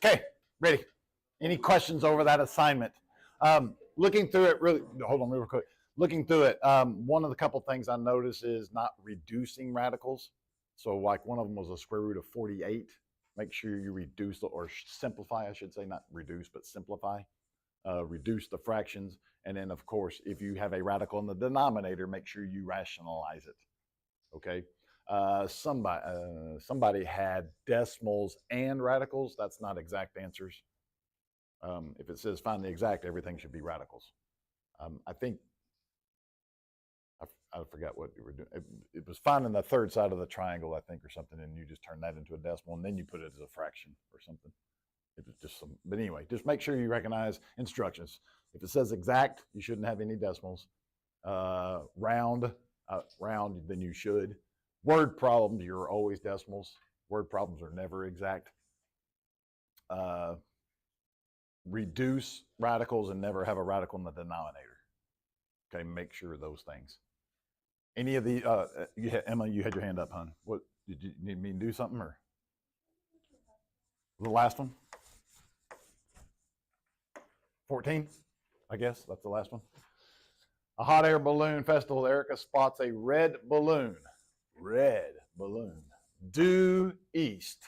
Okay, ready. Any questions over that assignment? Looking through it, really, hold on real quick. Looking through it, one of the couple things I noticed is not reducing radicals. So like one of them was a square root of 48. Make sure you reduce or simplify, I should say, not reduce, but simplify. Reduce the fractions. And then, of course, if you have a radical in the denominator, make sure you rationalize it. Okay. Somebody had decimals and radicals. That's not exact answers. If it says find the exact, everything should be radicals. I think I forgot what you were doing. It was finding the third side of the triangle, I think, or something, and you just turn that into a decimal, and then you put it as a fraction or something. It was just some, but anyway, just make sure you recognize instructions. If it says exact, you shouldn't have any decimals. Round, then you should. Word problems, you're always decimals. Word problems are never exact. Reduce radicals and never have a radical in the denominator. Okay, make sure of those things. Any of the, Emma, you had your hand up, hon. What, did you need me to do something or? The last one? 14, I guess, that's the last one. A hot air balloon festival, Erica spots a red balloon, due east.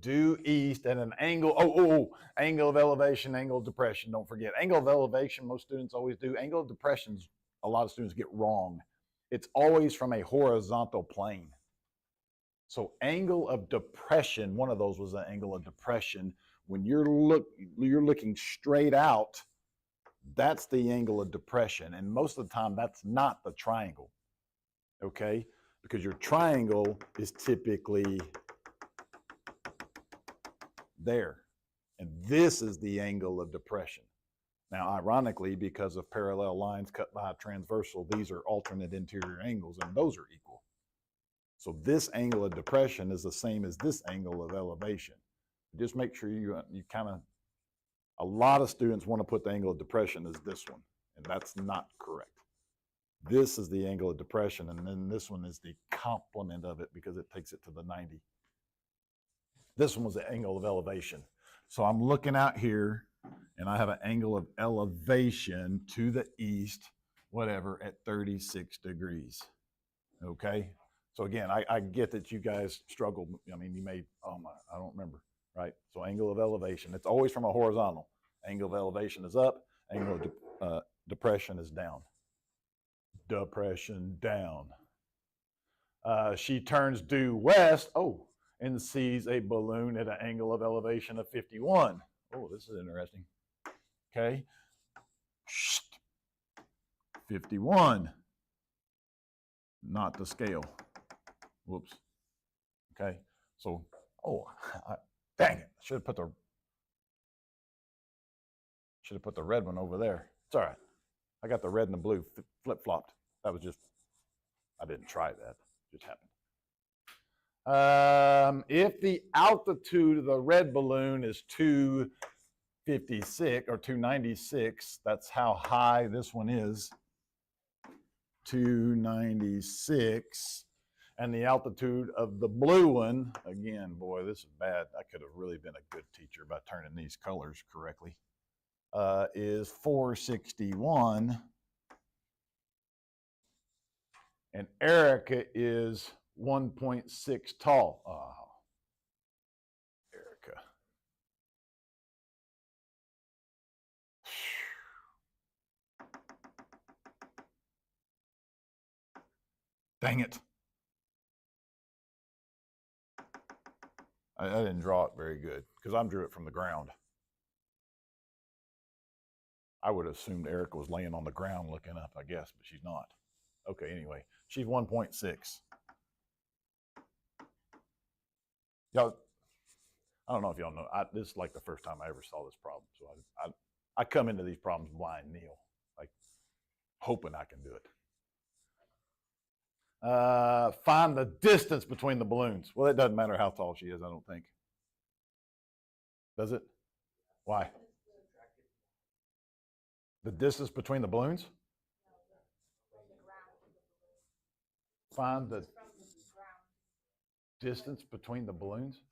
Due east at an angle, angle of elevation, angle of depression, don't forget. Angle of elevation, most students always do. Angle of depressions, a lot of students get wrong. It's always from a horizontal plane. So angle of depression, one of those was an angle of depression. When you're looking straight out, that's the angle of depression. And most of the time, that's not the triangle, okay? Because your triangle is typically there. And this is the angle of depression. Now, ironically, because of parallel lines cut by a transversal, these are alternate interior angles, and those are equal. So this angle of depression is the same as this angle of elevation. Just make sure you kind of, a lot of students want to put the angle of depression as this one, and that's not correct. This is the angle of depression, and then this one is the complement of it because it takes it to the 90. This one was the angle of elevation. So I'm looking out here, and I have an angle of elevation to the east, whatever, at 36 degrees, okay? So again, I get that you guys struggle. I mean, you may, I don't remember, right? So angle of elevation, it's always from a horizontal. Angle of elevation is up, angle of depression is down. Depression down. She turns due west, and sees a balloon at an angle of elevation of 51. Oh, this is interesting. Okay. 51. Not the scale. Whoops. Okay. So, dang it. Should have put the red one over there. It's all right. I got the red and the blue flip-flopped. That was just, I didn't try that. It just happened. If the altitude of the red balloon is 256 or 296, that's how high this one is. 296. And the altitude of the blue one, again, boy, this is bad. I could have really been a good teacher by turning these colors correctly, is 461. And Erica is 1.6 tall. Oh, Erica. Dang it. I didn't draw it very good because I drew it from the ground. I would have assumed Erica was laying on the ground looking up, I guess, but she's not. Okay, anyway, she's 1.6. Y'all, I don't know if y'all know. This is like the first time I ever saw this problem. So I come into these problems blind, Neil, like hoping I can do it. Find the distance between the balloons. Well, it doesn't matter how tall she is, I don't think. Does it? Why? The distance between the balloons? Find the distance between the balloons?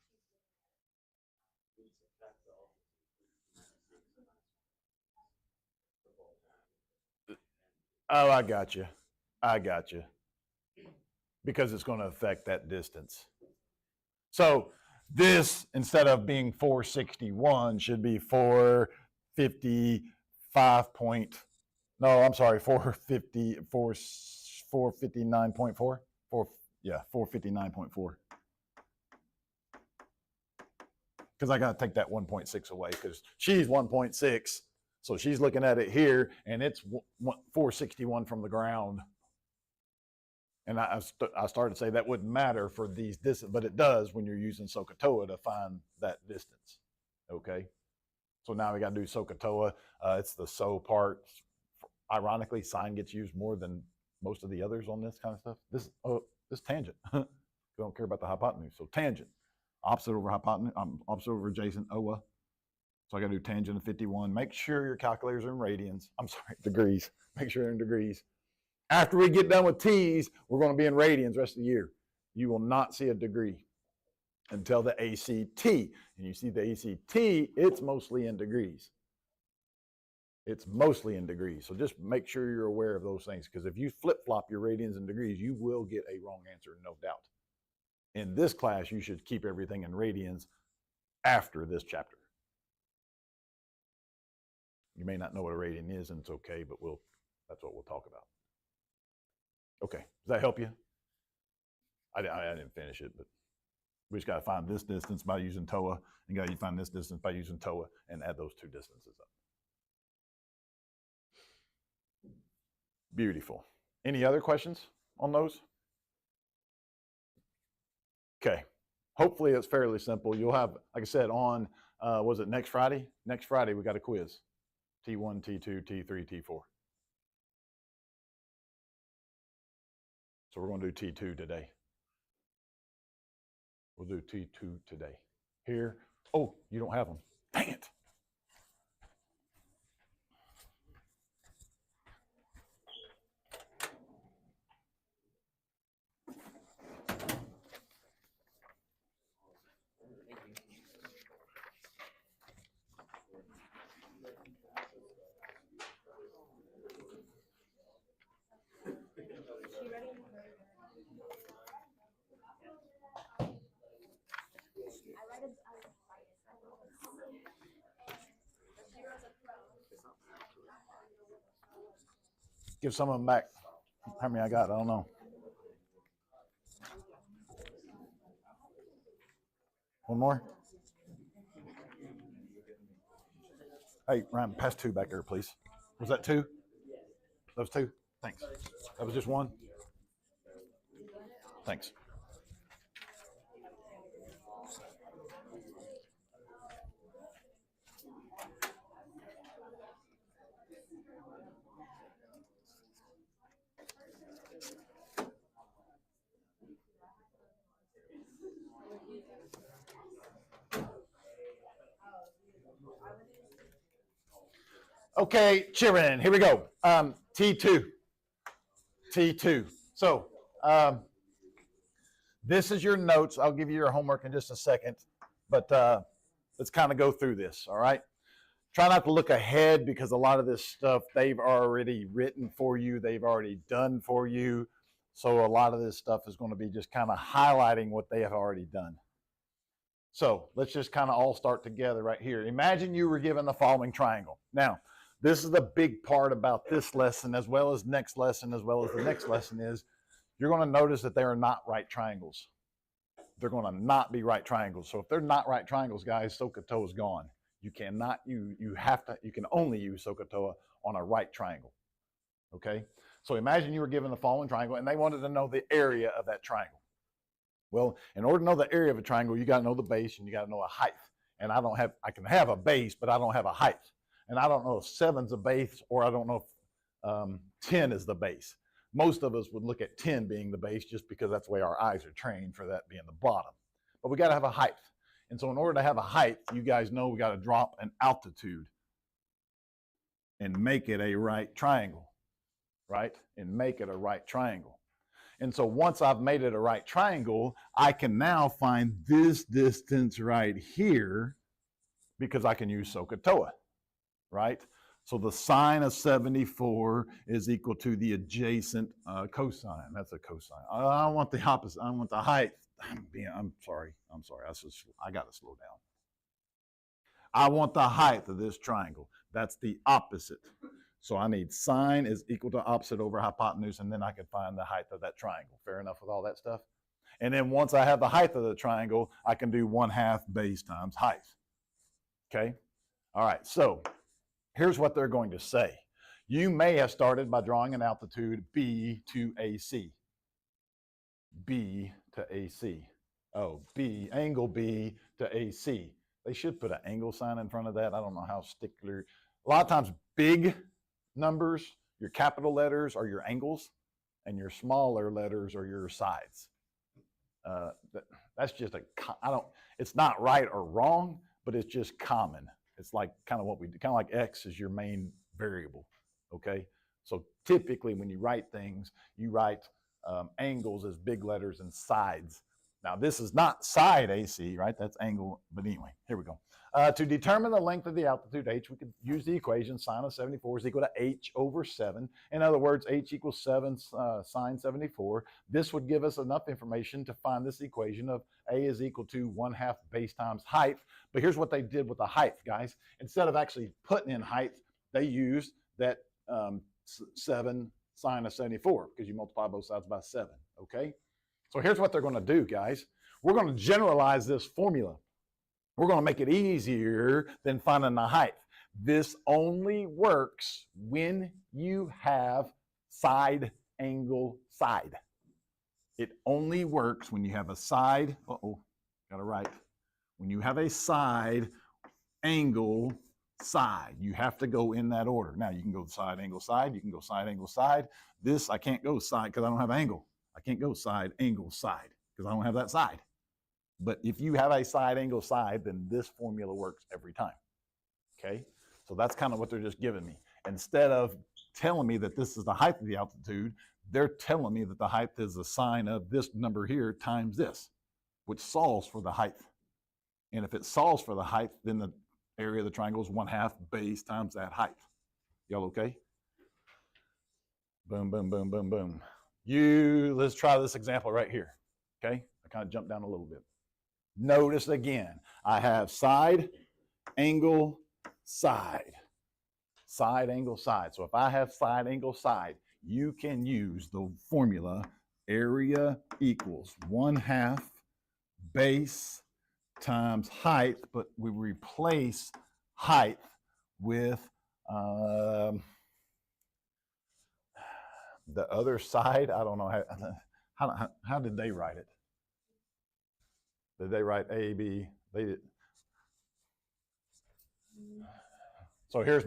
Oh, I got you. I got you. Because it's going to affect that distance. So this, instead of being 461, should be 455 point. No, I'm sorry, 459.4. 459.4. Because I got to take that 1.6 away because she's 1.6. So she's looking at it here, and it's 461 from the ground. And I started to say that wouldn't matter for these distance, but it does when you're using SOHCAHTOA to find that distance. Okay. So now we got to do SOHCAHTOA. It's the SO part. Ironically, sine gets used more than most of the others on this kind of stuff. This tangent. We don't care about the hypotenuse. So tangent, opposite over hypotenuse, opposite over adjacent, OA. So I got to do tangent of 51. Make sure your calculators are in radians. I'm sorry, degrees. Make sure they're in degrees. After we get done with T's, we're going to be in radians the rest of the year. You will not see a degree until the ACT. And you see the ACT, it's mostly in degrees. It's mostly in degrees. So just make sure you're aware of those things, because if you flip-flop your radians and degrees, you will get a wrong answer, no doubt. In this class, you should keep everything in radians after this chapter. You may not know what a radian is, and it's okay, but that's what we'll talk about. Okay, does that help you? I didn't finish it, but we just got to find this distance by using TOA, and got to find this distance by using TOA, and add those two distances up. Beautiful. Any other questions on those? Okay. Hopefully it's fairly simple. You'll have, like I said, on, was it next Friday? Next Friday, we got a quiz. T1, T2, T3, T4. So we're going to do T2 today. We'll do T2 today. Here. Oh, you don't have them. Dang it. Give some of them back. How many I got? I don't know. One more? Hey, Ryan, pass two back there, please. Was that two? That was two? Thanks. That was just one? Thanks. Okay, cheering. Here we go. T2. T2. So this is your notes. I'll give you your homework in just a second, but let's kind of go through this, all right? Try not to look ahead, because a lot of this stuff they've already written for you. They've already done for you. So a lot of this stuff is going to be just kind of highlighting what they have already done. So let's just kind of all start together right here. Imagine you were given the following triangle. Now, this is the big part about this lesson, as well as next lesson, as well as the next lesson, is you're going to notice that they are not right triangles. They're going to not be right triangles. So if they're not right triangles, guys, SOHCAHTOA is gone. You cannot, you have to, you can only use SOHCAHTOA on a right triangle, okay? So imagine you were given the following triangle and they wanted to know the area of that triangle. Well, in order to know the area of a triangle, you got to know the base and you got to know a height. And I can have a base, but I don't have a height. And I don't know if 7's a base or I don't know if 10 is the base. Most of us would look at 10 being the base just because that's the way our eyes are trained for that being the bottom. But we got to have a height. And so in order to have a height, you guys know we got to drop an altitude and make it a right triangle, right? And make it a right triangle. And so once I've made it a right triangle, I can now find this distance right here because I can use SOHCAHTOA, right? So the sine of 74 is equal to the adjacent cosine. That's a cosine. I want the opposite. I want the height. I'm sorry. I got to slow down. I want the height of this triangle. That's the opposite. So I need sine is equal to opposite over hypotenuse, and then I can find the height of that triangle. Fair enough with all that stuff? And then once I have the height of the triangle, I can do 1/2 base times height. Okay? All right, so here's what they're going to say. You may have started by drawing an altitude B to AC. B to AC. Oh, B, angle B to AC. They should put an angle sign in front of that. I don't know how stickler. A lot of times big numbers, your capital letters are your angles, and your smaller letters are your sides. That's just it's not right or wrong, but it's just common. It's like kind of what we do, kind of like X is your main variable, okay? So typically when you write things, you write angles as big letters and sides. Now this is not side AC, right? That's angle, but anyway, here we go. To determine the length of the altitude h, we could use the equation sine of 74 is equal to h over 7. In other words, h equals 7 sine 74. This would give us enough information to find this equation of a is equal to 1/2 base times height. But here's what they did with the height, guys. Instead of actually putting in height, they used that 7 sine of 74 because you multiply both sides by 7, okay? So here's what they're going to do, guys. We're going to generalize this formula. We're going to make it easier than finding the height. This only works when you have side angle side. It only works when you have a side, got it right. When you have a side angle side, you have to go in that order. Now you can go side angle side, you can go side angle side. This, I can't go side because I don't have angle. I can't go side angle side because I don't have that side. But if you have a side angle side, then this formula works every time, okay? So that's kind of what they're just giving me. Instead of telling me that this is the height of the altitude, they're telling me that the height is the sine of this number here times this, which solves for the height. And if it solves for the height, then the area of the triangle is 1/2 base times that height. Y'all okay? Boom, boom, boom, boom, boom. Let's try this example right here, okay? I kind of jumped down a little bit. Notice again, I have side, angle, side. Side, angle, side. So if I have side, angle, side, you can use the formula area equals 1/2 base times height, but we replace height with the other side. I don't know how did they write it? Did they write A, B? They did. So here's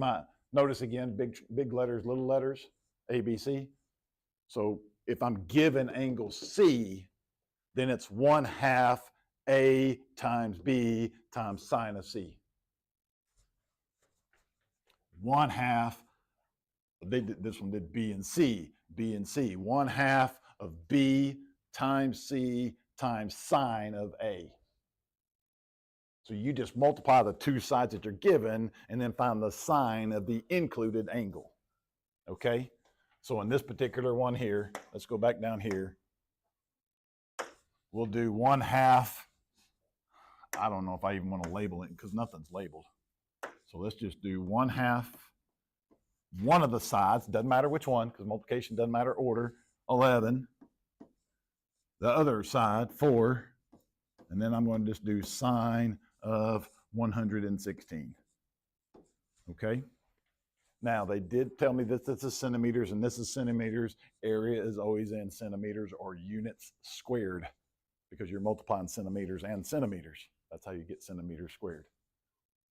notice again, big letters, little letters, A, B, C. So if I'm given angle C, then it's 1/2 A times B times sine of C. 1/2, this one did B and C, B and C. 1/2 of B times C times sine of A. So you just multiply the two sides that you're given and then find the sine of the included angle, okay? So in this particular one here, let's go back down here. We'll do 1/2. I don't know if I even want to label it because nothing's labeled. So let's just do 1/2. One of the sides, doesn't matter which one because multiplication doesn't matter order, 11. The other side, 4, and then I'm going to just do sine of 116. Okay. Now, they did tell me that this is centimeters and this is centimeters. Area is always in centimeters or units squared because you're multiplying centimeters and centimeters. That's how you get centimeters squared.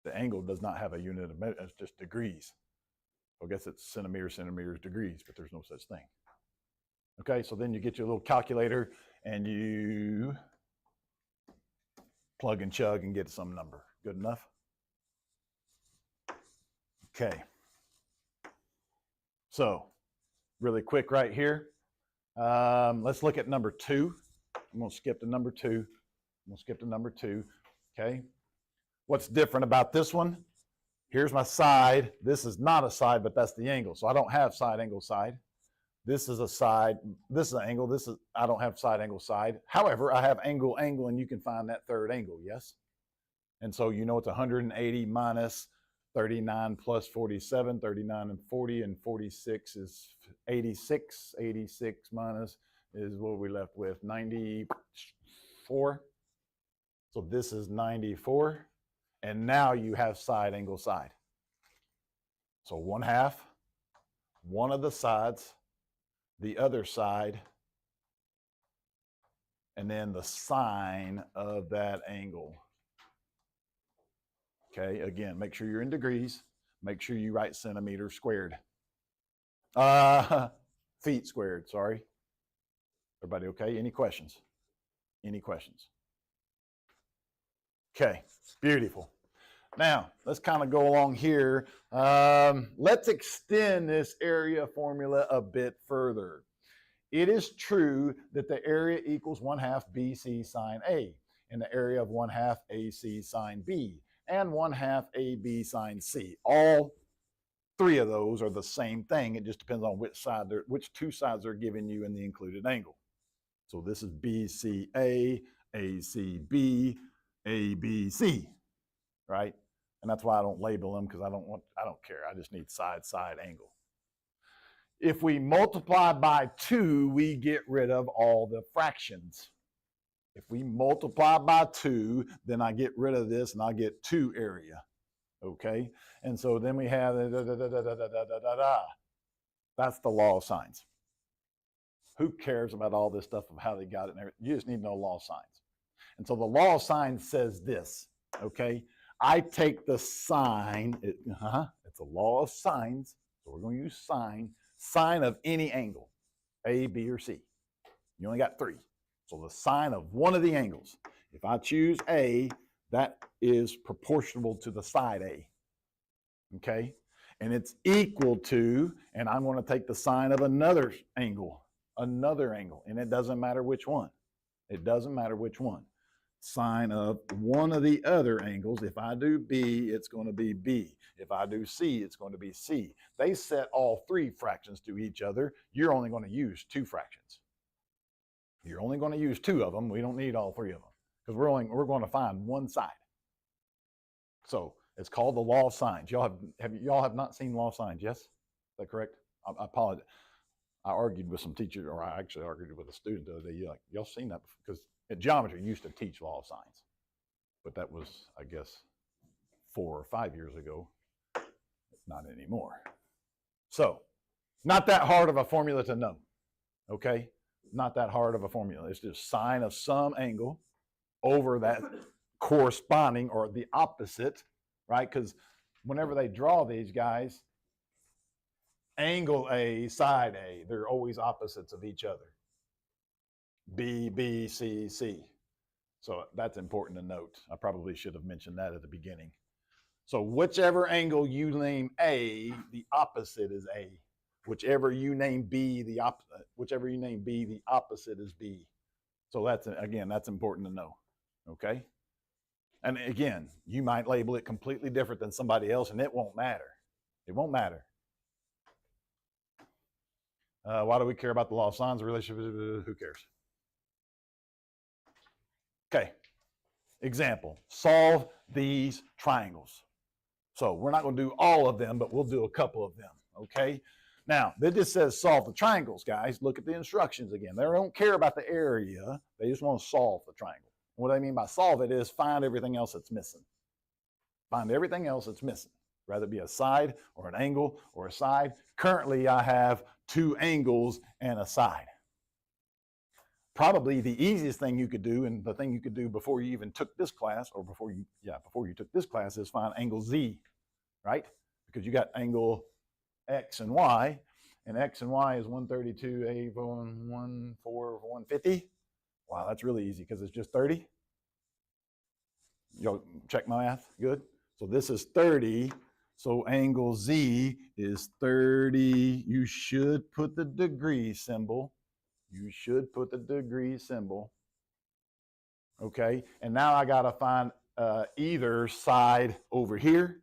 The angle does not have a unit of measure, it's just degrees. I guess it's centimeters, degrees, but there's no such thing. Okay, so then you get your little calculator and you plug and chug and get some number. Good enough? Okay. So, really quick right here. Let's look at number 2. I'm going to skip to number 2. Okay. What's different about this one? Here's my side. This is not a side, but that's the angle. So I don't have side, angle, side. This is a side. This is an angle. I don't have side, angle, side. However, I have angle, angle, and you can find that third angle, yes? And so you know it's 180 minus 39 plus 47, 39 and 40, and 46 is 86. 86 minus is what we left with, 94. So this is 94. And now you have side, angle, side. So 1/2, one of the sides, the other side, and then the sine of that angle. Okay, again, make sure you're in degrees. Make sure you write centimeters squared. Feet squared, sorry. Everybody okay? Any questions? Any questions? Okay, beautiful. Now, let's kind of go along here. Let's extend this area formula a bit further. It is true that the area equals 1/2 BC sine A, and the area of 1/2 AC sine B, and 1/2 AB sine C. All 3 of those are the same thing. It just depends on which 2 sides are giving you in the included angle. So this is BCA, ACB, ABC, right? And that's why I don't label them, because I don't care. I just need side, side, angle. If we multiply by 2, we get rid of all the fractions. If we multiply by 2, then I get rid of this and I get 2 area. Okay? And so then we have That's the law of sines. Who cares about all this stuff of how they got it and everything? You just need to know law of sines. And so the law of sines says this, okay? I take the sine, it's a law of sines, so we're going to use sine of any angle, A, B, or C. You only got 3. So the sine of one of the angles. If I choose A, that is proportional to the side A, okay? And it's equal to, and I'm going to take the sine of another angle, and it doesn't matter which one. It doesn't matter which one. Sine of one of the other angles. If I do B, it's going to be B. If I do C, it's going to be C. They set all 3 fractions to each other. You're only going to use 2 fractions. You're only going to use 2 of them. We don't need all 3 of them, because we're going to find one side. So it's called the law of sines. Y'all have not seen law of sines, yes? Is that correct? I apologize. I argued with some teachers, or I actually argued with a student the other day. Y'all seen that? Because at geometry, you used to teach law of sines, but that was, I guess, 4 or 5 years ago. Not anymore. So, not that hard of a formula to know, okay? Not that hard of a formula. It's just sine of some angle over that corresponding or the opposite, right? Because whenever they draw these guys, angle A, side A, they're always opposites of each other. B, B, C, C. So that's important to note. I probably should have mentioned that at the beginning. So whichever angle you name A, the opposite is A. Whichever you name B, the opposite is B. So that's important to know. Okay? And again, you might label it completely different than somebody else, and it won't matter. It won't matter. Why do we care about the law of sines? The relationship, who cares? Okay, example, solve these triangles. So we're not going to do all of them, but we'll do a couple of them, okay? Now, this just says solve the triangles, guys. Look at the instructions again. They don't care about the area. They just want to solve the triangle. What I mean by solve it is find everything else that's missing. Find everything else that's missing. rather it be a side or an angle or a side. Currently, I have 2 angles and a side. Probably the easiest thing you could do, and the thing you could do before you even took this class, or before you took this class, is find angle Z, right? Because you got angle X and Y, and X and Y is 132, A, 1, 4, 150. Wow, that's really easy because it's just 30. Y'all check my math, good? So this is 30, so angle Z is 30. You should put the degree symbol. You should put the degree symbol. Okay, and now I gotta find either side over here,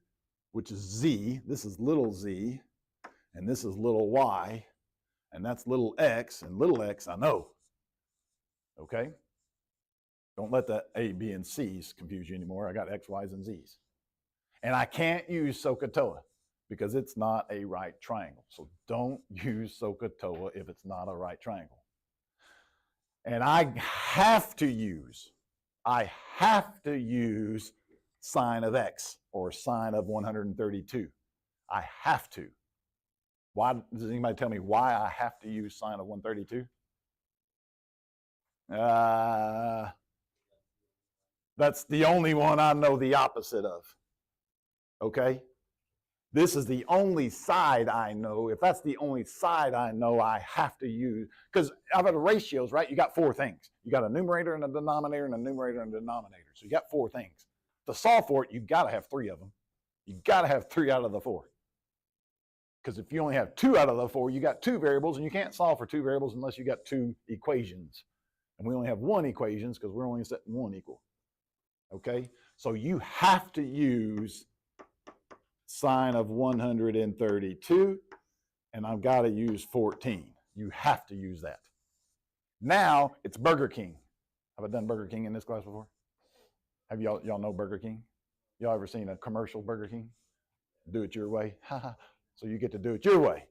which is Z. This is little z, and this is little y, and that's little x, and little x I know. Okay? Don't let the A, B, and C's confuse you anymore. I got X, Y's, and Z's. And I can't use SOHCAHTOA because it's not a right triangle. So don't use SOHCAHTOA if it's not a right triangle. And I have to use sine of X, or sine of 132. I have to. Why, does anybody tell me why I have to use sine of 132? That's the only one I know the opposite of. Okay? This is the only side I know. If that's the only side I know, I have to use, because out of the ratios, right, you got 4 things. You got a numerator and a denominator and a numerator and a denominator. So you got 4 things. To solve for it, you got to have 3 of them. You got to have 3 out of the 4. Because if you only have 2 out of the 4, you got 2 variables, and you can't solve for 2 variables unless you got 2 equations. And we only have 1 equations because we're only setting 1 equal. Okay? So you have to use sine of 132, and I've got to use 14. You have to use that. Now it's Burger King. Have I done Burger King in this class before? Have y'all know Burger King? Y'all ever seen a commercial Burger King? Do it your way. So you get to do it your way.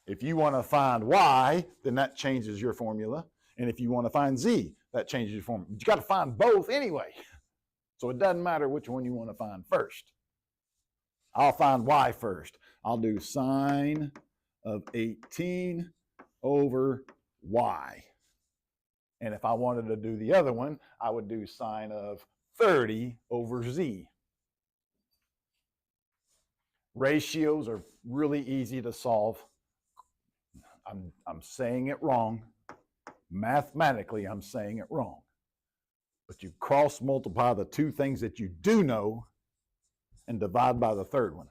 If you want to find Y, then that changes your formula. And if you want to find Z, that changes your formula. But you got to find both anyway. So it doesn't matter which one you want to find first. I'll find Y first. I'll do sine of 18 over Y. And if I wanted to do the other one, I would do sine of 30 over Z. Ratios are really easy to solve. I'm saying it wrong. Mathematically, I'm saying it wrong. But you cross multiply the 2 things that you do know and divide by the 3rd one.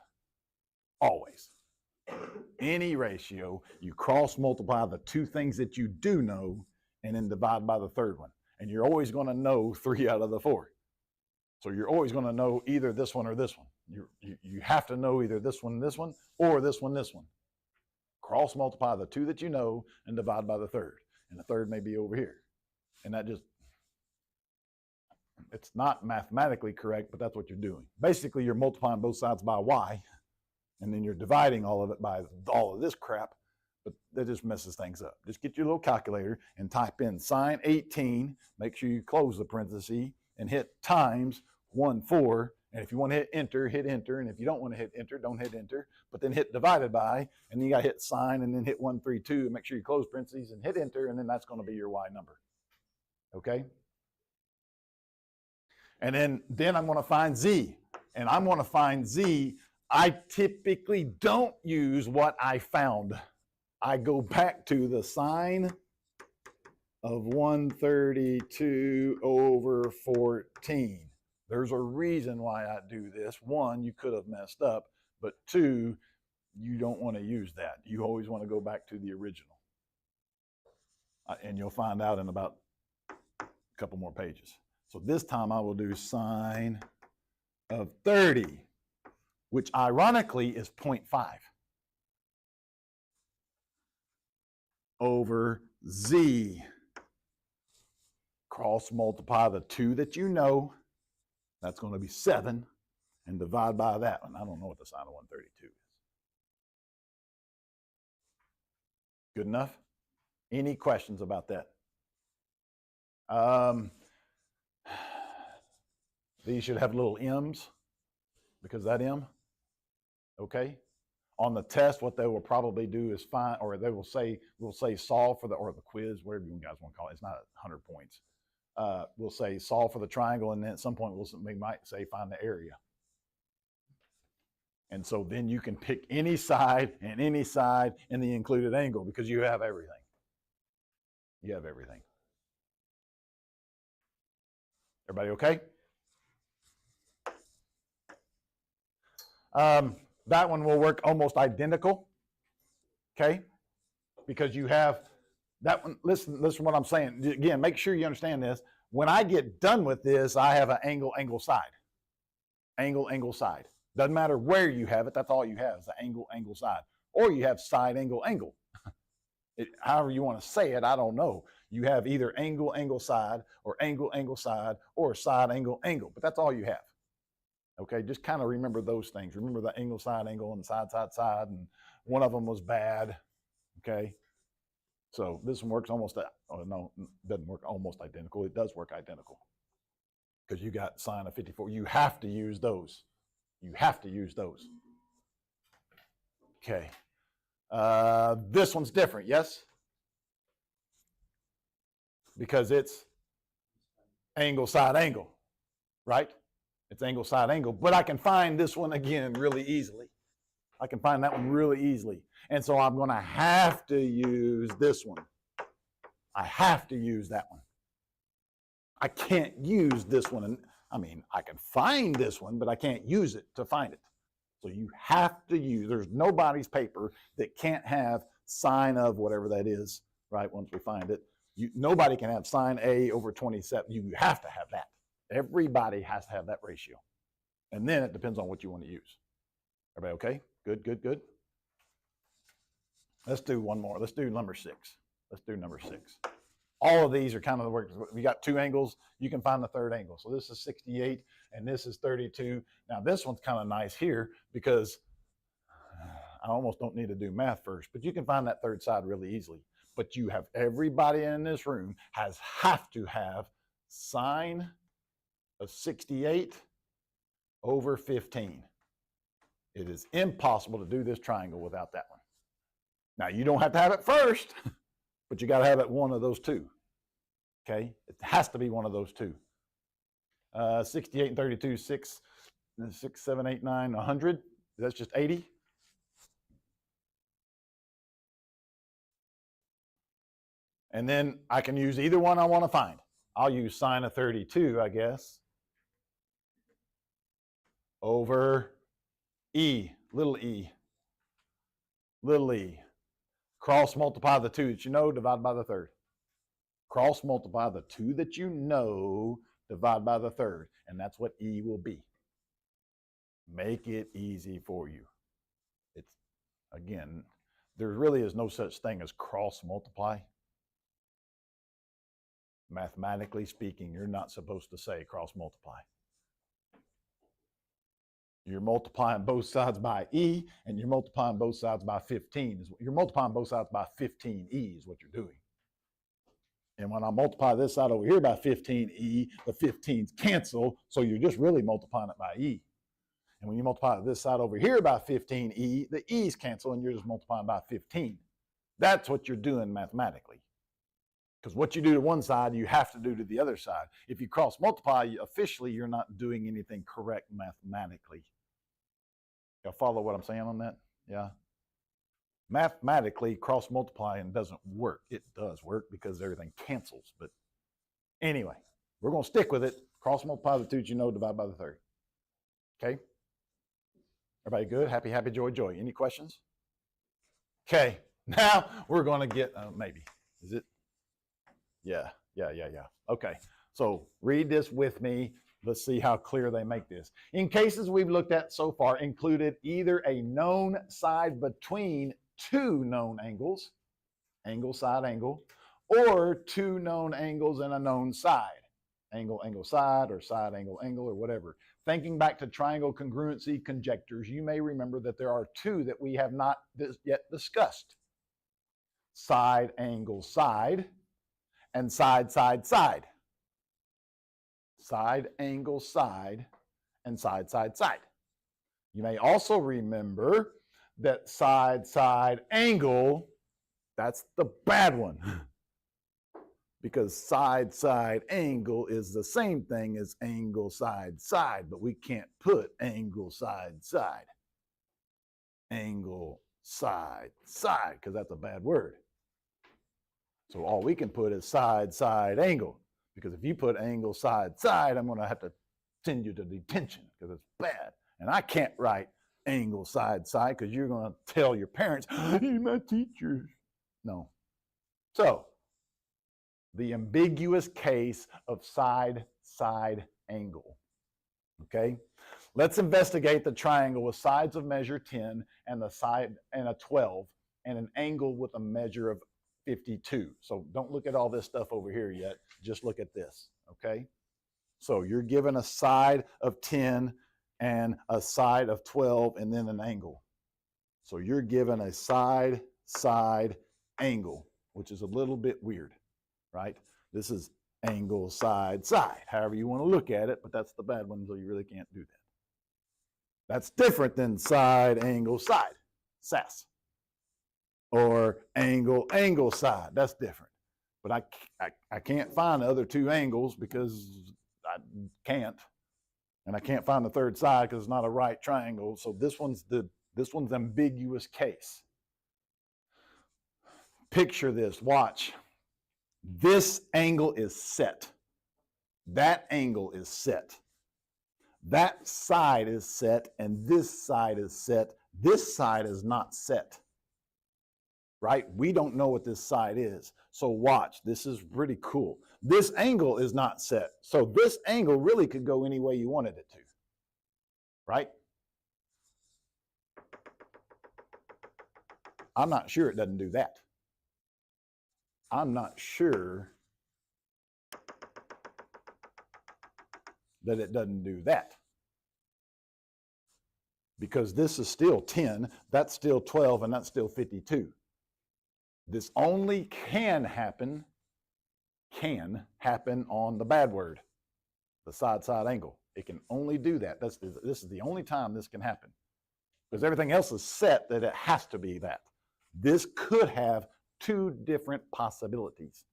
Always. Any ratio, you cross multiply the 2 things that you do know and then divide by the 3rd one. And you're always going to know 3 out of the 4. So you're always going to know either this one or this one. You have to know either this one, or this one, this one. Cross multiply the 2 that you know and divide by the 3rd. And the 3rd may be over here. And that just, it's not mathematically correct, but that's what you're doing. Basically, you're multiplying both sides by Y, and then you're dividing all of it by all of this crap, but that just messes things up. Just get your little calculator and type in sine 18, make sure you close the parenthesis, and hit times 1/4. And if you want to hit enter, and if you don't want to hit enter, don't hit enter, but then hit divided by, and then you got to hit sine, and then hit 132, and make sure you close parentheses and hit enter, and then that's going to be your Y number. Okay? And then I'm going to find Z. And I'm going to find Z. I typically don't use what I found. I go back to the sine of 132 over 14. There's a reason why I do this. 1, you could have messed up. But 2, you don't want to use that. You always want to go back to the original. And you'll find out in about a couple more pages. So this time I will do sine of 30, which ironically is 0.5, over Z. Cross multiply the 2 that you know. That's going to be 7, and divide by that one. I don't know what the sine of 132 is. Good enough? Any questions about that? These should have little m's, because that m Okay? On the test, what they will probably do is find, or they will say, we'll say solve for the, or the quiz, whatever you guys want to call it. It's not 100 points. We'll say solve for the triangle, and then at some point we might say find the area. And so then you can pick any side and any side in the included angle because you have everything. You have everything. Everybody okay? That one will work almost identical, okay? Because you have that one. Listen to what I'm saying. Again, make sure you understand this. When I get done with this, I have an angle, angle, side. Angle, angle, side. Doesn't matter where you have it. That's all you have is the angle, angle, side. Or you have side, angle, angle. However you want to say it, I don't know. You have either angle, angle, side, or angle, angle, side, or side, angle, angle. But that's all you have. Okay, just kind of remember those things. Remember the angle, side, angle, and side, side, side, and one of them was bad. Okay, so this one works almost, oh no, it doesn't work almost identical. It does work identical because you got sine of 54. You have to use those. You have to use those. Okay, this one's different, yes? Because it's angle, side, angle, right? It's angle, side, angle. But I can find this one again really easily. I can find that one really easily. And so I'm going to have to use this one. I have to use that one. I can't use this one. And I mean, I can find this one, but I can't use it to find it. So you have to use, there's nobody's paper that can't have sine of whatever that is, right, once we find it. Nobody can have sine A over 27. You have to have that. Everybody has to have that ratio. And then it depends on what you want to use. Everybody okay? Good, good, good. Let's do one more. Let's do number 6. Let's do number 6. All of these are kind of the work. We got 2 angles. You can find the third angle. So this is 68 and this is 32. Now this one's kind of nice here because I almost don't need to do math first, but you can find that third side really easily. But you have everybody in this room have to have sine of 68 over 15. It is impossible to do this triangle without that one. Now, you don't have to have it first, but you got to have it one of those two. Okay? It has to be one of those two. 68 and 32, 6, 7, 8, 9, 100. That's just 80. And then I can use either one I want to find. I'll use sine of 32, I guess, over e, little e, little e. Cross multiply the 2 that you know, divide by the third. Cross multiply the 2 that you know, divide by the third. And that's what e will be. Make it easy for you. It's, again, there really is no such thing as cross multiply. Mathematically speaking, you're not supposed to say cross multiply. You're multiplying both sides by e, and you're multiplying both sides by 15. You're multiplying both sides by 15e is what you're doing. And when I multiply this side over here by 15e, the 15s cancel, so you're just really multiplying it by e. And when you multiply this side over here by 15e, the e's cancel, and you're just multiplying by 15. That's what you're doing mathematically. Because what you do to one side, you have to do to the other side. If you cross multiply, officially, you're not doing anything correct mathematically. Y'all follow what I'm saying on that? Yeah. Mathematically, cross multiplying doesn't work. It does work because everything cancels. But anyway, we're going to stick with it. Cross multiply the 2 that you know, divide by the third. Okay? Everybody good? Happy, happy, joy, joy. Any questions? Okay. Now we're going to get, maybe. Is it? Yeah. Okay, so read this with me. Let's see how clear they make this. In cases we've looked at so far, included either a known side between 2 known angles, angle, side, angle, or 2 known angles and a known side, angle, angle, side, or side, angle, angle, or whatever. Thinking back to triangle congruency conjectures, you may remember that there are 2 that we have not yet discussed. Side, angle, side, and side, side, side. Side, angle, side, and side, side, side. You may also remember that side-side angle, that's the bad one. Because side-side angle is the same thing as angle side-side, but we can't put angle side-side. Angle side-side, because that's a bad word. So all we can put is side-side angle, because if you put angle side-side, I'm going to have to send you to detention because it's bad. And I can't write angle side-side because you're going to tell your parents, you're my teachers. No. So the ambiguous case of side-side angle. Okay, let's investigate the triangle with sides of measure 10 and the side and a 12 and an angle with a measure of 52. So don't look at all this stuff over here yet. Just look at this. Okay, so you're given a side of 10 and a side of 12 and then an angle. So you're given a side-side angle, which is a little bit weird, right? This is angle side-side, however you want to look at it, but that's the bad one, so you really can't do that. That's different than side, angle, side, SAS. Or angle, angle, side, that's different. But I can't find the other two angles because I can't. And I can't find the third side because it's not a right triangle. So this one's ambiguous case. Picture this, watch. This angle is set. That angle is set. That side is set, and this side is set. This side is not set. Right? We don't know what this side is. So watch, this is pretty cool. This angle is not set. So this angle really could go any way you wanted it to. Right? I'm not sure it doesn't do that. I'm not sure that it doesn't do that. Because this is still 10, that's still 12, and that's still 52. This only can happen on the bad word, the side-side angle. It can only do that. This is the only time this can happen. Because everything else is set that it has to be that. This could have two different possibilities.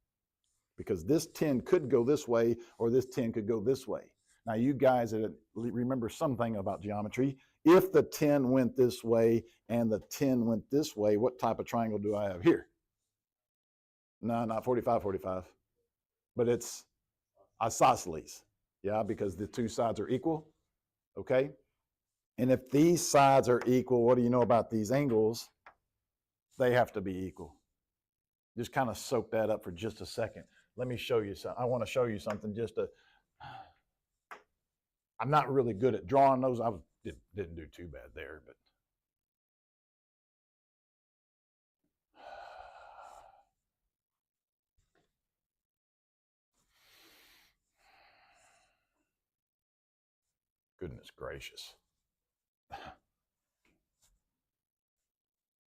Because this 10 could go this way, or this 10 could go this way. Now, you guys that remember something about geometry, if the 10 went this way and the 10 went this way, what type of triangle do I have here? No, not 45, 45. But it's isosceles. Yeah, because the two sides are equal. Okay? And if these sides are equal, what do you know about these angles? They have to be equal. Just kind of soak that up for just a second. Let me show you something. I want to show you something just to... I'm not really good at drawing those. I didn't do too bad there, but... Goodness gracious.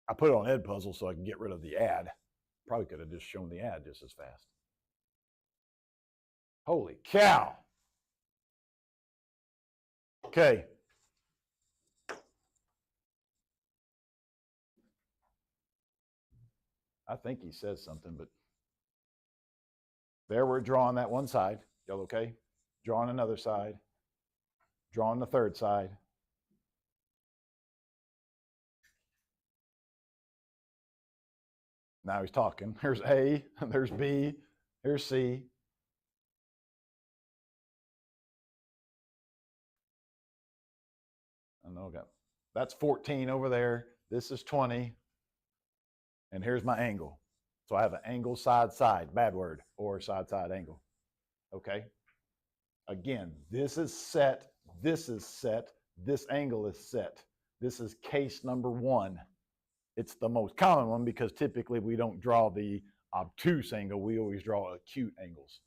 I put it on Edpuzzle so I can get rid of the ad. Probably could have just shown the ad just as fast. Holy cow. Okay. I think he says something, but there we're drawing that one side. Y'all okay? Drawing another side. Drawing the third side. Now he's talking. Here's A, there's B, here's C. I know, that's 14 over there. This is 20. And here's my angle. So I have an angle side-side, bad word, or side-side angle. Okay? Again, this is set, this is set, this angle is set. This is case number one. It's the most common one because typically we don't draw the obtuse angle, we always draw acute angles.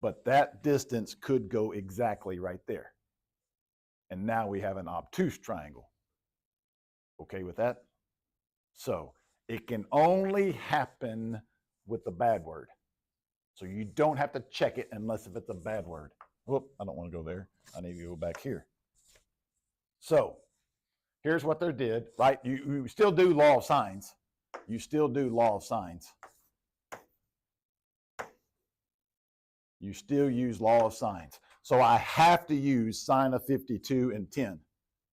But that distance could go exactly right there. And now we have an obtuse triangle. Okay with that? So it can only happen with the bad word. So you don't have to check it unless if it's a bad word. Whoop, I don't want to go there. I need to go back here. So here's what they did, right? You still do law of sines. You still do law of sines. You still use law of sines. So I have to use sine of 52 and 10.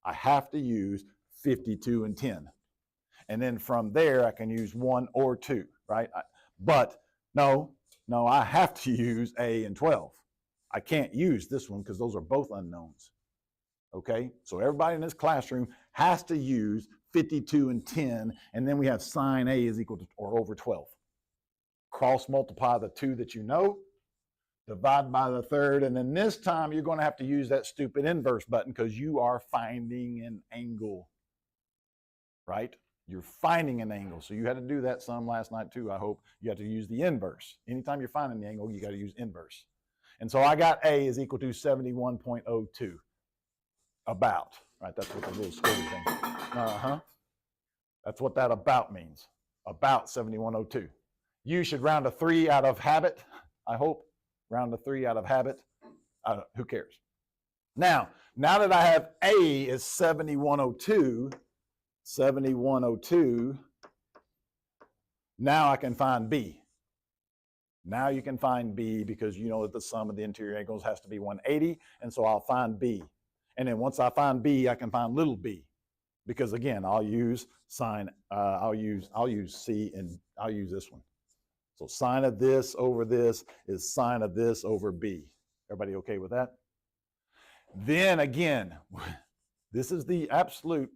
I have to use 52 and 10. And then from there, I can use 1 or 2, right? But no, I have to use A and 12. I can't use this one because those are both unknowns. Okay, so everybody in this classroom has to use 52 and 10, and then we have sine A is equal to or over 12. Cross multiply the 2 that you know, divide by the third, and then this time you're going to have to use that stupid inverse button because you are finding an angle, right? You're finding an angle. So you had to do that some last night too, I hope. You have to use the inverse. Anytime you're finding the angle, you got to use inverse. And so I got A is equal to 71.02. About, right? That's what the little squiggly thing. That's what that about means. About 7102. You should round to 3 out of habit, I hope. Round to 3 out of habit. Who cares? Now that I have A is 7102, now I can find B. Now you can find B because you know that the sum of the interior angles has to be 180, and so I'll find B. And then once I find B, I can find little b, because again, I'll use sine. I'll use C, and I'll use this one. So sine of this over this is sine of this over B. Everybody okay with that? Then again, this is the absolute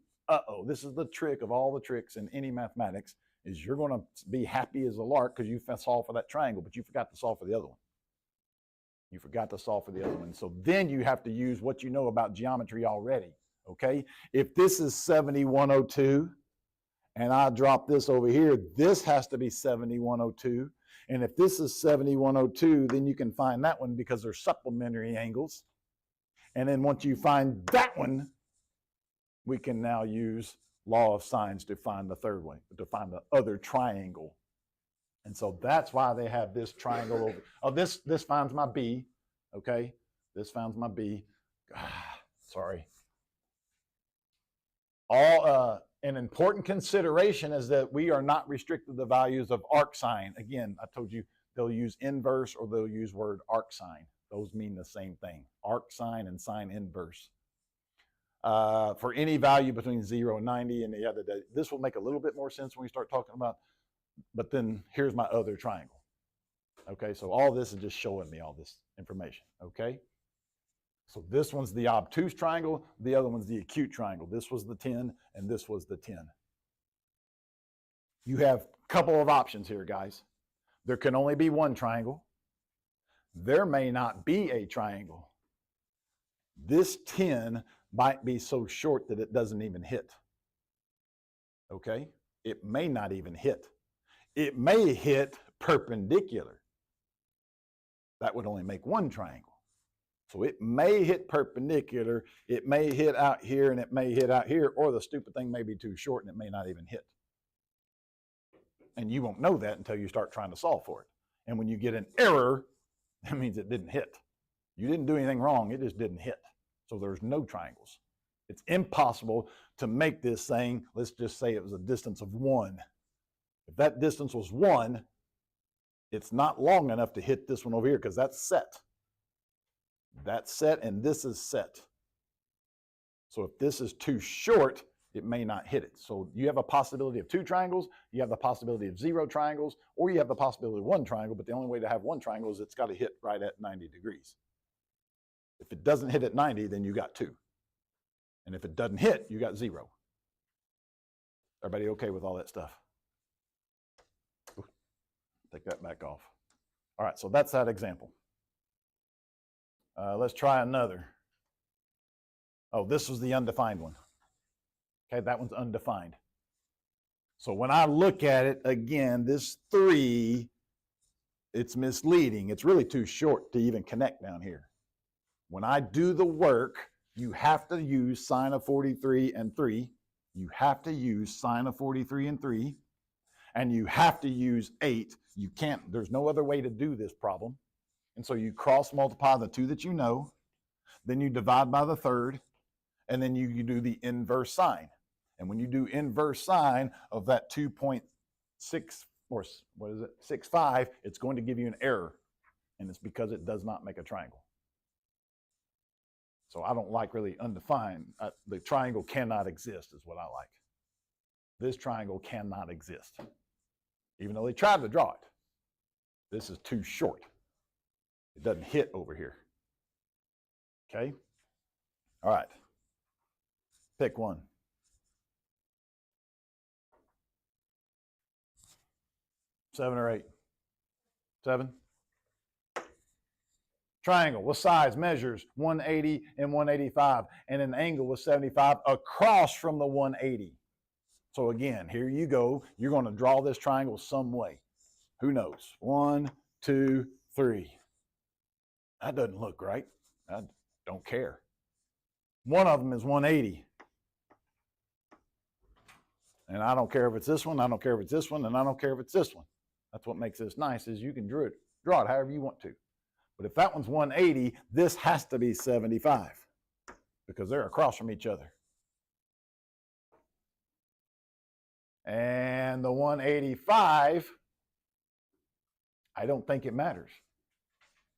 this is the trick of all the tricks in any mathematics. Is you're going to be happy as a lark because you solved for that triangle, but you forgot to solve for the other one. You forgot to solve for the other one. So then you have to use what you know about geometry already, okay? If this is 7102 and I drop this over here, this has to be 7102. And if this is 7102, then you can find that one because they're supplementary angles. And then once you find that one, we can now use law of sines to find the third one, to find the other triangle. And so that's why they have this triangle over. Oh, this finds my B, okay? This finds my B. Sorry. An important consideration is that we are not restricted to the values of arcsine. Again, I told you they'll use inverse or they'll use word arcsine. Those mean the same thing, arcsine and sine inverse. For any value between 0 and 90, and the other day, this will make a little bit more sense when we start talking about. But then here's my other triangle. Okay, so all this is just showing me all this information. Okay, so this one's the obtuse triangle, the other one's the acute triangle. This was the 10, and this was the 10. You have a couple of options here, guys. There can only be one triangle. There may not be a triangle. This 10 might be so short that it doesn't even hit. Okay, it may not even hit. It may hit perpendicular. That would only make one triangle. So it may hit perpendicular, it may hit out here, and it may hit out here, or the stupid thing may be too short and it may not even hit. And you won't know that until you start trying to solve for it. And when you get an error, that means it didn't hit. You didn't do anything wrong, it just didn't hit. So there's no triangles. It's impossible to make this thing, let's just say it was a distance of 1. If that distance was 1, it's not long enough to hit this one over here because that's set. That's set and this is set. So if this is too short, it may not hit it. So you have a possibility of 2 triangles, you have the possibility of 0 triangles, or you have the possibility of 1 triangle, but the only way to have 1 triangle is it's got to hit right at 90 degrees. If it doesn't hit at 90, then you got 2. And if it doesn't hit, you got 0. Everybody okay with all that stuff? Take that back off. All right, so that's that example. Let's try another. Oh, this was the undefined one. Okay, that one's undefined. So when I look at it, again, this 3, it's misleading. It's really too short to even connect down here. When I do the work, you have to use sine of 43 and 3. You have to use sine of 43 and 3. And you have to use 8. You can't, there's no other way to do this problem. And so you cross multiply the 2 that you know, then you divide by the third, and then you do the inverse sine. And when you do inverse sine of that 2.6 or what is it, 65, it's going to give you an error, and it's because it does not make a triangle. So I don't like really undefined. The triangle cannot exist is what I like. This triangle cannot exist, even though they tried to draw it. This is too short. It doesn't hit over here. Okay? All right. Pick one. Seven or eight? Seven? Triangle with sides measures 180 and 185, and an angle with 75 across from the 180. So again, here you go. You're going to draw this triangle some way. Who knows? 1, 2, 3. That doesn't look right. I don't care. One of them is 180. And I don't care if it's this one, I don't care if it's this one, and I don't care if it's this one. That's what makes this nice, is you can draw it however you want to. But if that one's 180, this has to be 75 because they're across from each other. And the 185, I don't think it matters.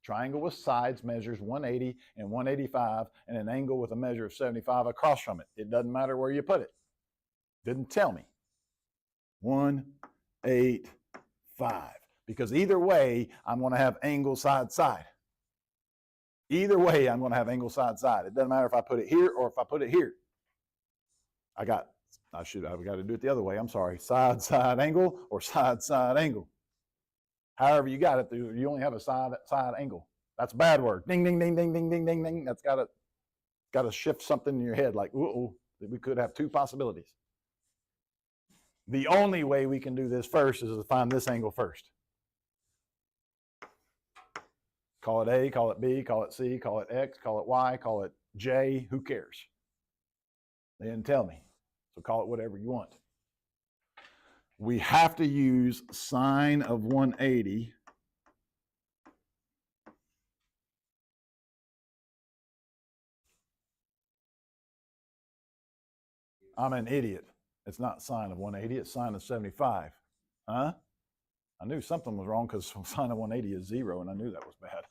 Triangle with sides measures 180 and 185, and an angle with a measure of 75 across from it. It doesn't matter where you put it. Didn't tell me. 185. Because either way, I'm going to have angle side side. Either way, I'm going to have angle side side. It doesn't matter if I put it here or if I put it here. I've got to do it the other way. I'm sorry. Side side angle or side side angle. However you got it, you only have a side angle. That's a bad word. Ding ding ding ding ding ding ding ding. That's got to shift something in your head. Like, uh-oh, we could have two possibilities. The only way we can do this first is to find this angle first. Call it A, call it B, call it C, call it X, call it Y, call it J. Who cares? They didn't tell me. So call it whatever you want. We have to use sine of 180 I'm an idiot. It's not sine of 180, it's sine of 75. Huh? I knew something was wrong because sine of 180 is 0, and I knew that was bad.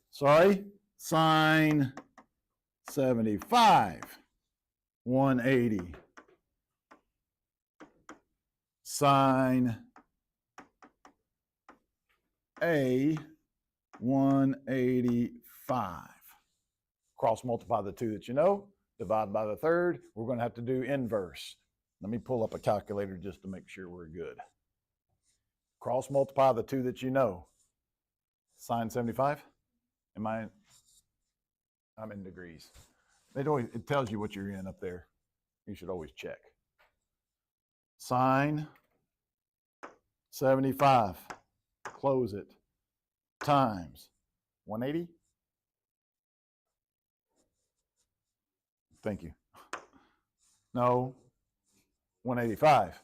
Sorry, sine 75, 180. Sine A, 185. Cross multiply the two that you know, divide by the third. We're going to have to do inverse. Let me pull up a calculator just to make sure we're good. Cross multiply the two that you know. Sine 75? I'm in degrees. It tells you what you're in up there. You should always check. Sine 75, close it, times 180. Thank you. No, 185.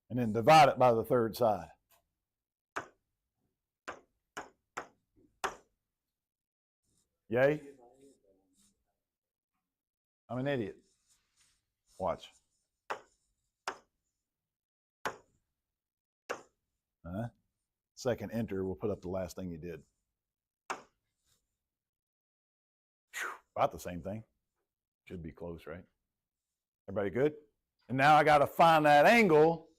And then divide it by the third side. Yay? I'm an idiot. Watch. Second enter, we'll put up the last thing you did. About the same thing. Should be close, right? Everybody good? And now I got to find that angle.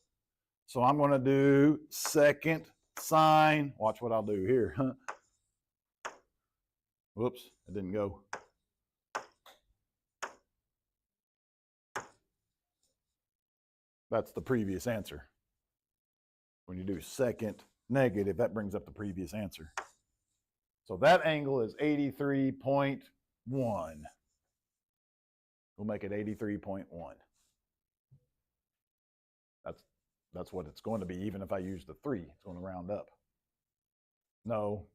So I'm going to do second sine. Watch what I'll do here. Whoops, it didn't go. That's the previous answer. When you do second negative, that brings up the previous answer. So that angle is 83.1. We'll make it 83.1. That's what it's going to be, even if I use the 3. It's going to round up. No,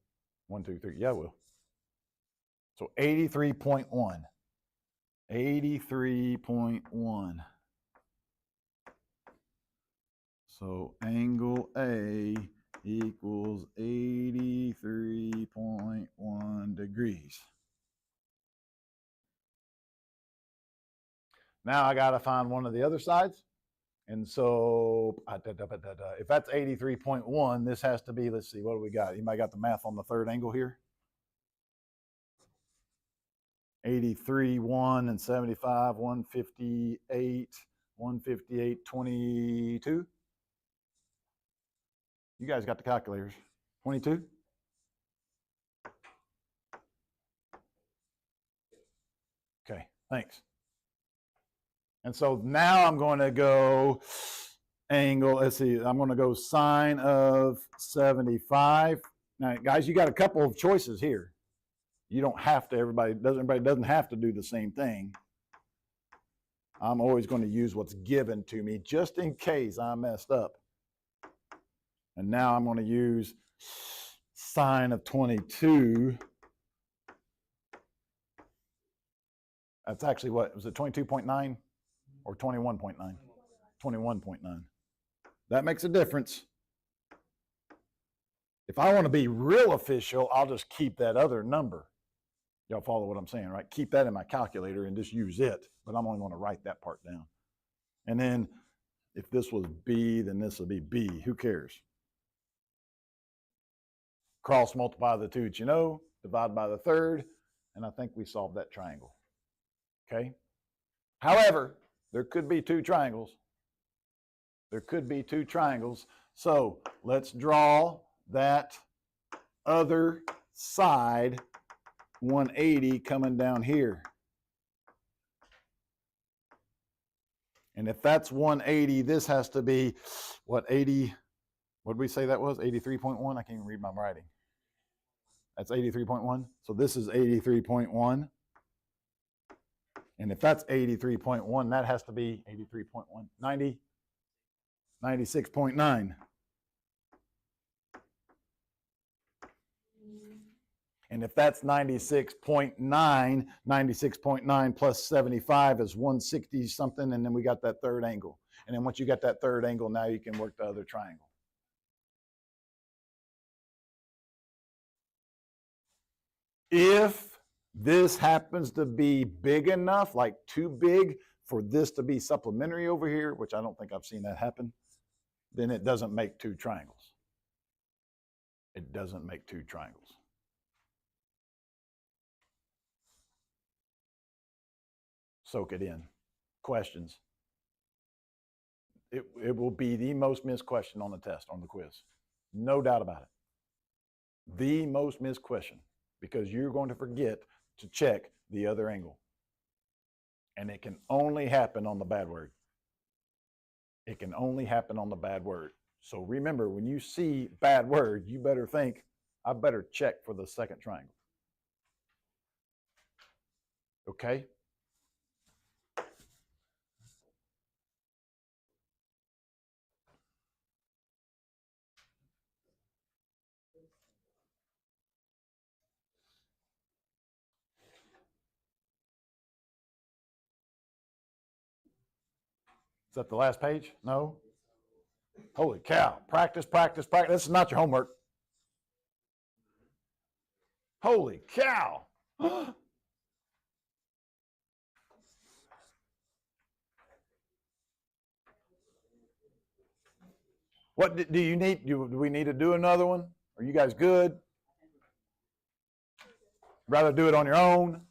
1, 2, 3. Yeah, it will. So 83.1. 83.1. So angle A equals 83.1 degrees. Now I got to find one of the other sides. And so if that's 83.1, this has to be, let's see, what do we got? Anybody got the math on the third angle here? 83, 1, and 75, 158, 158, 22. You guys got the calculators. 22? Okay, thanks. And so now I'm going to go angle, let's see, I'm going to go sine of 75. Now, guys, you got a couple of choices here. You don't have to, everybody doesn't have to do the same thing. I'm always going to use what's given to me just in case I messed up. And now I'm going to use sine of 22. That's actually what, was it 22.9 or 21.9? 21.9. That makes a difference. If I want to be real official, I'll just keep that other number. Y'all follow what I'm saying, right? Keep that in my calculator and just use it, but I'm only going to write that part down. And then if this was B, then this will be B. Who cares? Cross multiply the two that you know, divide by the third, and I think we solved that triangle. Okay? However, there could be two triangles. There could be two triangles. So let's draw that other side 180 coming down here. And if that's 180, this has to be, what, 80, what did we say that was? 83.1? I can't even read my writing. That's 83.1. So this is 83.1. And if that's 83.1, that has to be 83.1, 90, 96.9. And if that's 96.9, 96.9 plus 75 is 160 something, and then we got that third angle. And then once you got that third angle, now you can work the other triangle. If this happens to be big enough, like too big for this to be supplementary over here, which I don't think I've seen that happen, then it doesn't make two triangles. It doesn't make two triangles. Soak it in. Questions? It will be the most missed question on the test, on the quiz. No doubt about it. The most missed question, because you're going to forget to check the other angle. And it can only happen on the bad word. It can only happen on the bad word. So remember, when you see bad word, you better think, I better check for the second triangle. Okay? Is that the last page? No? Holy cow. Practice, practice, practice. This is not your homework. Holy cow. What do you need? Do we need to do another one? Are you guys good? Rather do it on your own?